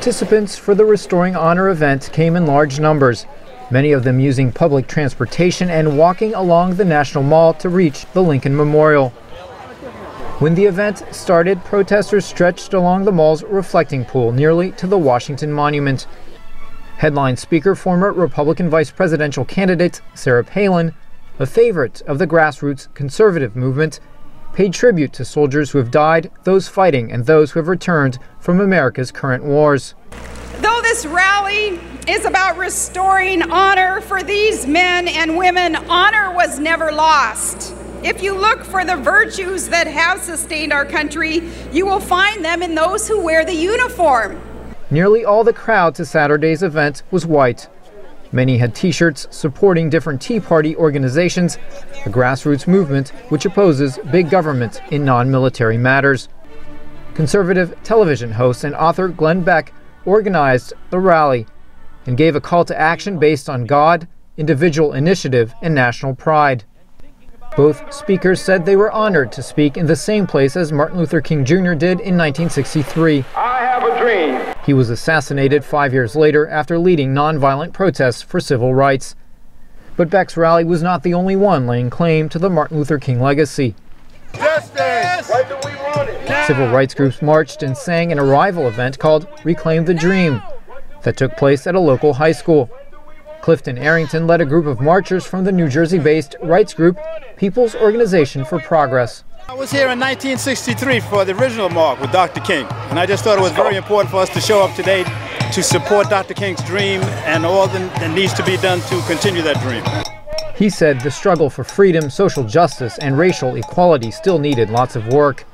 Participants for the Restoring Honor event came in large numbers, many of them using public transportation and walking along the National Mall to reach the Lincoln Memorial. When the event started, protesters stretched along the mall's reflecting pool nearly to the Washington Monument. Headline speaker, former Republican vice presidential candidate Sarah Palin, a favorite of the grassroots conservative movement, paid tribute to soldiers who have died, those fighting, and those who have returned from America's current wars. Though this rally is about restoring honor for these men and women, honor was never lost. If you look for the virtues that have sustained our country, you will find them in those who wear the uniform. Nearly all the crowd to Saturday's event was white. Many had T-shirts supporting different Tea Party organizations, a grassroots movement which opposes big government in non-military matters. Conservative television host and author Glenn Beck organized the rally and gave a call to action based on God, individual initiative, and national pride. Both speakers said they were honored to speak in the same place as Martin Luther King Jr. did in 1963. I have a dream. He was assassinated 5 years later after leading nonviolent protests for civil rights. But Beck's rally was not the only one laying claim to the Martin Luther King legacy. Justice! Why do we want it? Civil rights groups marched and sang an arrival event called Reclaim the Dream that took place at a local high school. Clifton Arrington led a group of marchers from the New Jersey-based rights group People's Organization for Progress. I was here in 1963 for the original march with Dr. King, and I just thought it was very important for us to show up today to support Dr. King's dream and all that needs to be done to continue that dream. He said the struggle for freedom, social justice, and racial equality still needed lots of work.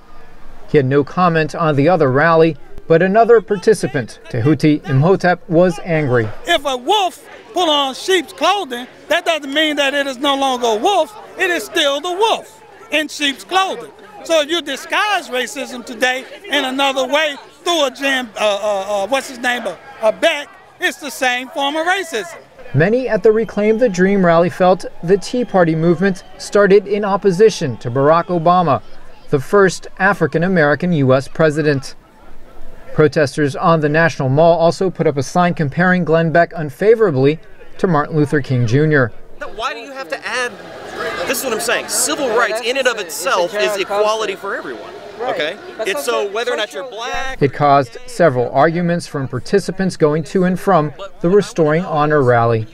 He had no comment on the other rally, but another participant, Tehuti Imhotep, was angry. If a wolf put on sheep's clothing, that doesn't mean that it is no longer a wolf. It is still the wolf in sheep's clothing. So if you disguise racism today in another way through a Beck, it's the same form of racism. Many at the Reclaim the Dream rally felt the Tea Party movement started in opposition to Barack Obama, the first African-American U.S. president. Protesters on the National Mall also put up a sign comparing Glenn Beck unfavorably to Martin Luther King Jr. Why do you have to add, this is what I'm saying, civil rights in and of itself is equality for everyone, okay? It's so whether or not you're black. It caused several arguments from participants going to and from the Restoring Honor rally.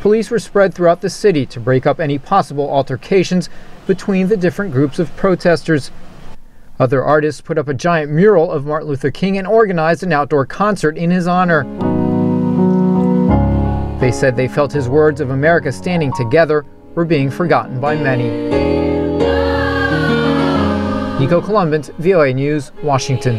Police were spread throughout the city to break up any possible altercations between the different groups of protesters. Other artists put up a giant mural of Martin Luther King and organized an outdoor concert in his honor. They said they felt his words of America standing together were being forgotten by many. Nico Columbus, VOA News, Washington.